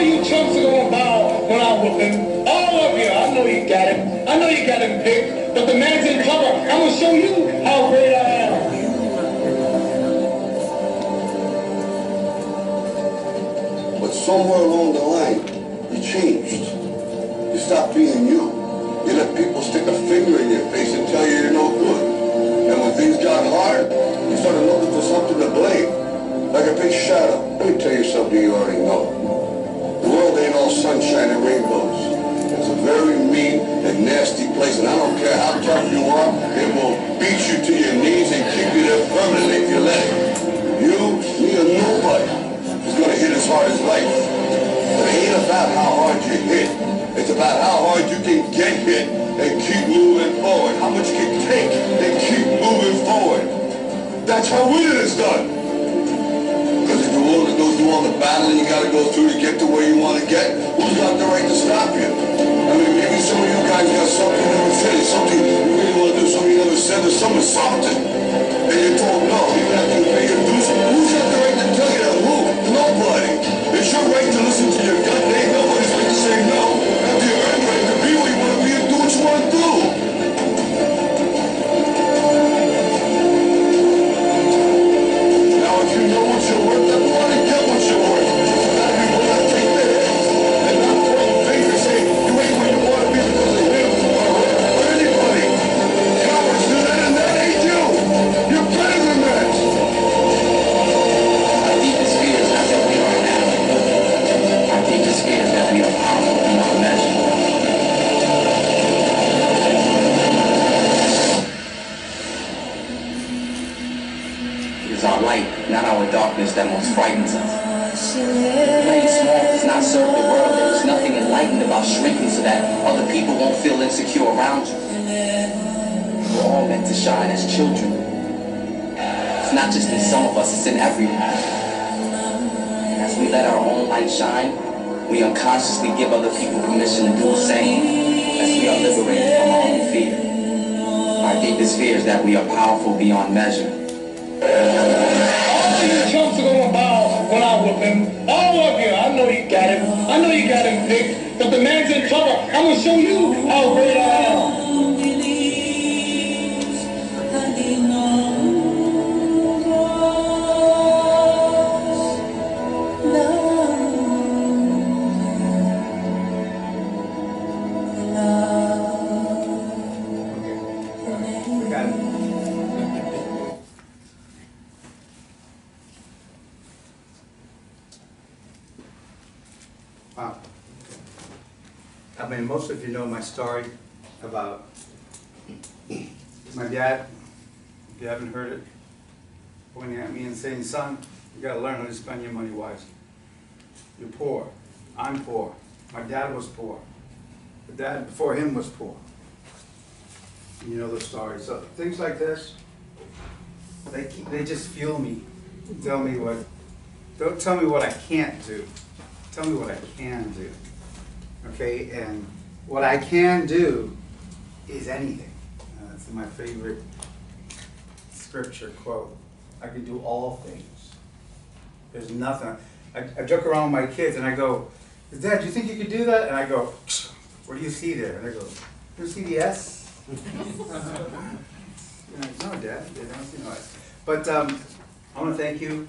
you chumps are gonna bow when I whoop him. All of you, I know you got him. I know you got him picked, but the man's in cover. I'm gonna show you how great I am. But somewhere along the line, you changed. You stopped being you. You let people stick a finger in your face and tell you you're no good. And when things got hard, you started looking for something to blame. Like a big shadow. Let me tell you something you already know. The world ain't all sunshine and rainbows. It's a very mean and nasty place, and I don't care how tough you are, it will beat you to your knees and keep you there permanently if you let it. You, me, or nobody is going to hit as hard as life. But it ain't about how hard you hit. It's about how hard you can get hit and keep moving forward. How much you can take and keep moving forward. That's how winning is done. Because if you're willing to go through all the battling you got to go through to get to where you want to get, who's got the right to stop you? I mean, maybe some of you guys got something you never finished, something you really want to do, something you never said, or something. And you're told no, you have to pay your dues. Who's got the right to tell you that? Who? Nobody. It's your right to listen to your gut. There ain't nobody's right to say no. After you're right to be where you want to be and do what you want to do. Now, if you know what you're worth, then go on and get what you're worth. Now, if you want to take the hit and not point fingers, say you ain't where you want to be because of him or anybody. Cowards do that, and that ain't you. You're better than that. Our deepest fear is not that we are inadequate. Our deepest fear is that we are powerful beyond measure. It is our light, not our darkness, that most frightens us. Playing small does not serve the world. There is nothing enlightened about shrinking so that other people won't feel insecure around you. We're all meant to shine as children. It's not just in some of us, it's in everyone. And as we let our own light shine, we unconsciously give other people permission to do the same, as we are liberated from our own fear. Our deepest fear is that we are powerful beyond measure. All of you chumps are gonna bow when I whoop him. All of you, I know you got him. I know you got him picked, but the man's in cover. I'm gonna show you how great I am. Wow. I mean, most of you know my story about my dad. If you haven't heard it, pointing at me and saying, son, you gotta learn how to spend your money wisely. You're poor. I'm poor. My dad was poor. The dad before him was poor. You know the story. So things like this, they just fuel me. Tell me what, don't tell me what I can't do. Tell me what I can do. Okay, and what I can do is anything. That's my favorite scripture quote. I can do all things. There's nothing. I joke around with my kids and I go, Dad, do you think you could do that? And I go, what do you see there? And they go, you see the S? No, Dad, they don't see no S. But I want to thank you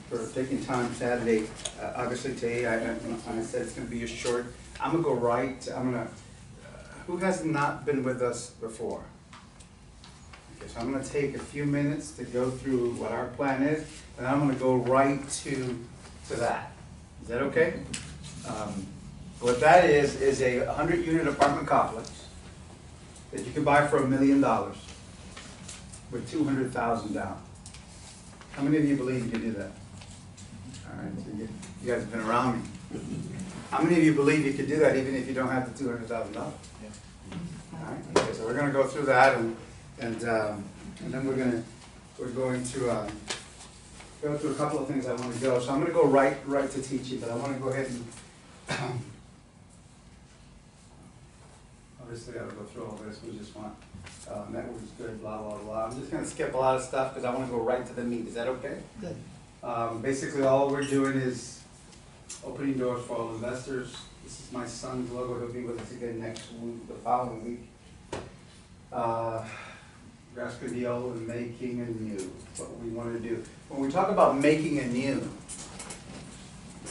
for taking time Saturday. Obviously today, I said it's going to be a short. I'm going to go right. Who has not been with us before? Okay, so I'm going to take a few minutes to go through what our plan is, and I'm going to go right to that. Is that okay? What that is a 100-unit apartment complex that you can buy for $1 million with $200,000 down. How many of you believe you can do that? All right, so you guys have been around me. How many of you believe you could do that even if you don't have the $200,000? Yeah. All right. Okay, so we're going to go through that, and then we're going to go through a couple of things I want to go. So I'm going to go right to teaching, but I want to go ahead and obviously I will go through all this. We just want network's good, blah blah blah. I'm just going to skip a lot of stuff because I want to go right to the meat. Is that okay? Good. Basically, all we're doing is opening doors for all investors. This is my son's logo. He'll be with us again next week, the following week. Rascadillo and making anew, what we want to do. When we talk about making anew,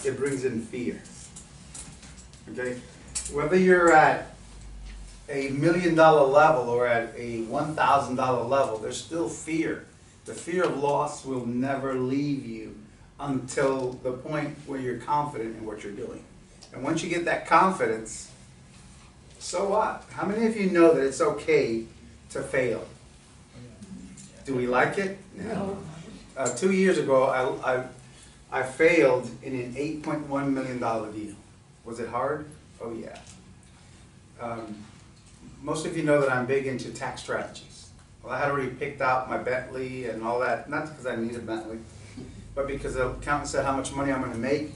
it brings in fear. Okay? Whether you're at a $1 million level or at a $1,000 level, there's still fear. The fear of loss will never leave you until the point where you're confident in what you're doing. And once you get that confidence, so what? How many of you know that it's okay to fail? Do we like it? No. 2 years ago, I failed in an $8.1 million deal. Was it hard? Oh yeah. Most of you know that I'm big into tax strategies. Well, I had already picked out my Bentley and all that, not because I need a Bentley, but because the accountant said how much money I'm going to make.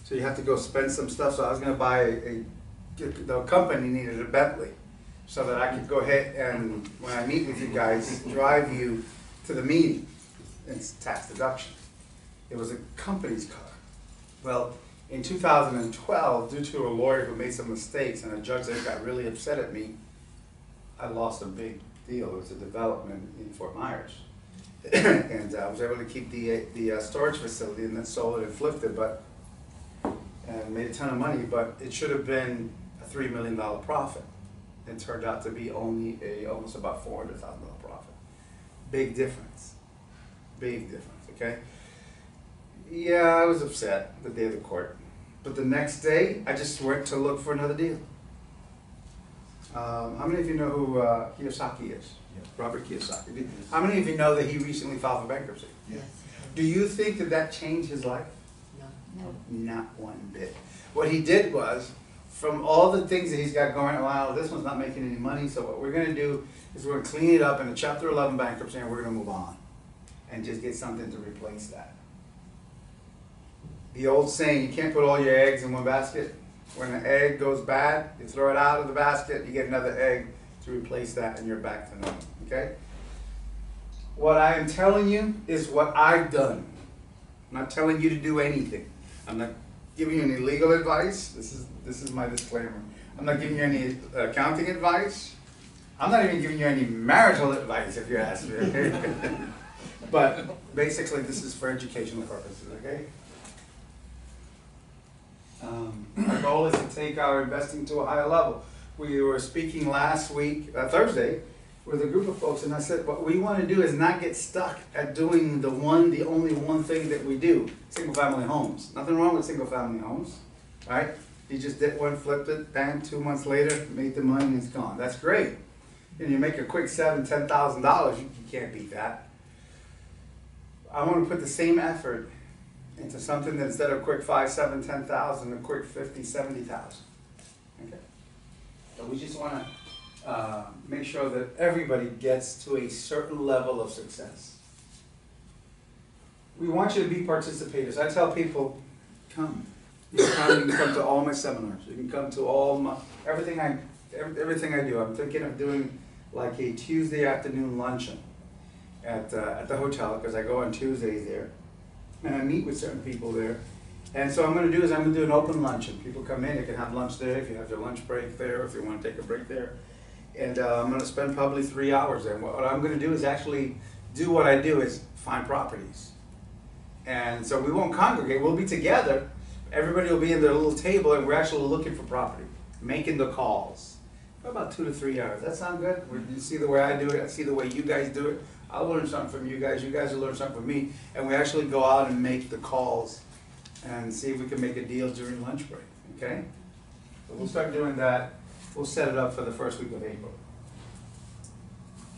So you have to go spend some stuff. So I was going to buy the company needed a Bentley so that I could go ahead and, when I meet with you guys, drive you to the meeting. It's tax deduction. It was a company's car. Well, in 2012, due to a lawyer who made some mistakes and a judge that got really upset at me, I lost a big deal. It was a development in Fort Myers. And I was able to keep the storage facility and then sold it and flipped it, and made a ton of money, but it should have been a $3 million profit. It turned out to be only almost about $400,000 profit. Big difference. Big difference, okay? Yeah, I was upset the day of the court. But the next day, I just went to look for another deal. How many of you know who Kiyosaki is? Yeah. Robert Kiyosaki. How many of you know that he recently filed for bankruptcy? Yes. Do you think that that changed his life? No. Not one bit. What he did was, from all the things that he's got going, wow, this one's not making any money, so what we're going to do is we're going to clean it up in a Chapter 11 bankruptcy and we're going to move on and just get something to replace that. The old saying, you can't put all your eggs in one basket. When an egg goes bad, you throw it out of the basket, you get another egg to replace that, and you're back to normal, okay? What I am telling you is what I've done. I'm not telling you to do anything. I'm not giving you any legal advice. This is my disclaimer. I'm not giving you any accounting advice. I'm not even giving you any marital advice, if you ask me, okay? But basically, this is for educational purposes, okay? Our goal is to take our investing to a higher level. We were speaking last week, Thursday, with a group of folks, and I said, what we want to do is not get stuck at doing the only one thing that we do, single-family homes. Nothing wrong with single-family homes, right? You just did one, flipped it, bam, 2 months later, made the money, and it's gone. That's great. And you make a quick $7,000, $10,000, you can't beat that. I want to put the same effort into something that instead of quick 5, 7, 10,000, a quick 50, 70,000. Okay. So we just want to make sure that everybody gets to a certain level of success. We want you to be participators. I tell people, come. You can come to all my seminars. You can come to all my everything I do. I'm thinking of doing like a Tuesday afternoon luncheon at the hotel, because I go on Tuesdays there. And I meet with certain people there. And so what I'm going to do is I'm going to do an open luncheon. People come in, you can have lunch there if you have your lunch break there, if you want to take a break there. And I'm going to spend probably 3 hours there. And what I'm going to do is actually do what I do is find properties. And so we won't congregate, we'll be together. Everybody will be in their little table and we're actually looking for property, making the calls. For about 2 to 3 hours. That sound good? You see the way I do it, I see the way you guys do it. I'll learn something from you guys will learn something from me, and we actually go out and make the calls and see if we can make a deal during lunch break, okay? So we'll start doing that. We'll set it up for the first week of April.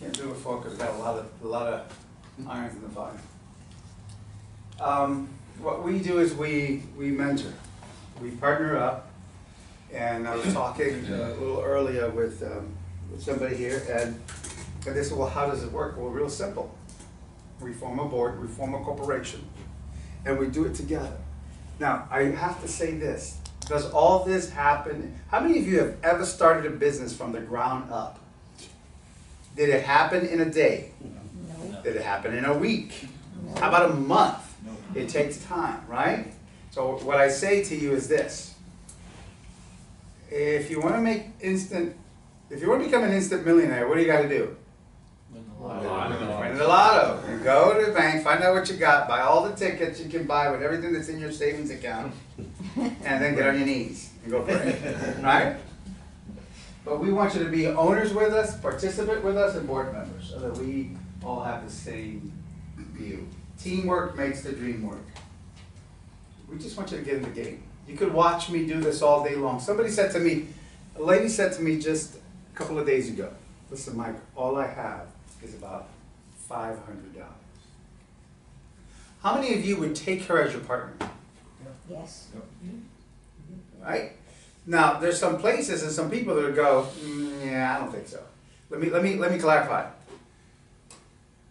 Can't do it before because we've got a lot of irons in the fire. What we do is we mentor. We partner up, and I was talking a little earlier with somebody here, and they said, well, how does it work? Well, real simple. We form a board, we form a corporation, and we do it together. Now, I have to say this. Does all this happen? How many of you have ever started a business from the ground up? Did it happen in a day? No. Did it happen in a week? How about a month? It takes time, right? So what I say to you is this. If you want to become an instant millionaire, what do you got to do? Win the lotto. You go to the bank, find out what you got, buy all the tickets you can buy with everything that's in your savings account, and then get on your knees and go pray. Right? But we want you to be owners with us, participant with us, and board members, so that we all have the same view. Teamwork makes the dream work. We just want you to get in the game. You could watch me do this all day long. Somebody said to me, a lady said to me just a couple of days ago, listen, Mike, all I have is about $500. How many of you would take her as your partner? Yes. Right? Now, there's some places and some people that would go, yeah, I don't think so. Let me clarify.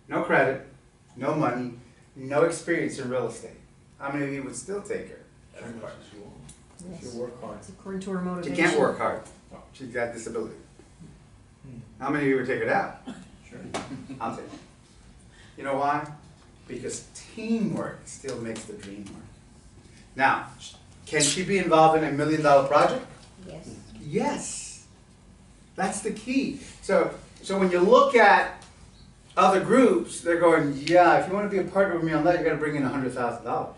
No credit, no money, no experience in real estate. How many of you would still take her as a partner? Yes. If you work hard. It's according to her She motivation. can't work hard. She's got disability. How many of you would take her down? Sure. I'll take it. You know why? Because teamwork still makes the dream work. Now, can she be involved in a $1 million project? Yes. Yes. That's the key. So when you look at other groups, they're going, yeah, if you want to be a partner with me on that, you got to bring in $100,000.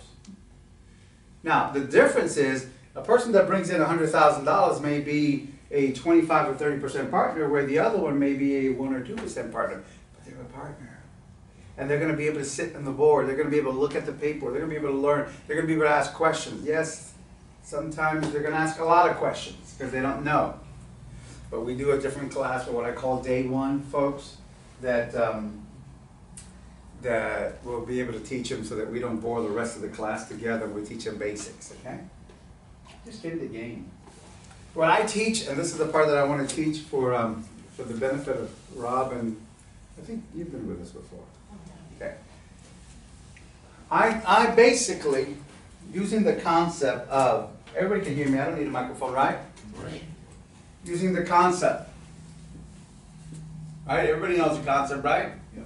Now, the difference is a person that brings in $100,000 may be a 25 or 30% partner, where the other one may be a 1 or 2% partner, but they're a partner. And they're going to be able to sit on the board. They're going to be able to look at the paper. They're going to be able to learn. They're going to be able to ask questions. Yes, sometimes they're going to ask a lot of questions because they don't know. But we do a different class, or what I call day one, folks, that we'll be able to teach them so that we don't bore the rest of the class together. We teach them basics, okay? Just get in the game. What I teach, and this is the part that I want to teach for the benefit of Rob, and I think you've been with us before. Okay. I basically, using the concept of, everybody can hear me, I don't need a microphone, right? Right. Using the concept. Right, everybody knows the concept, right? Yep.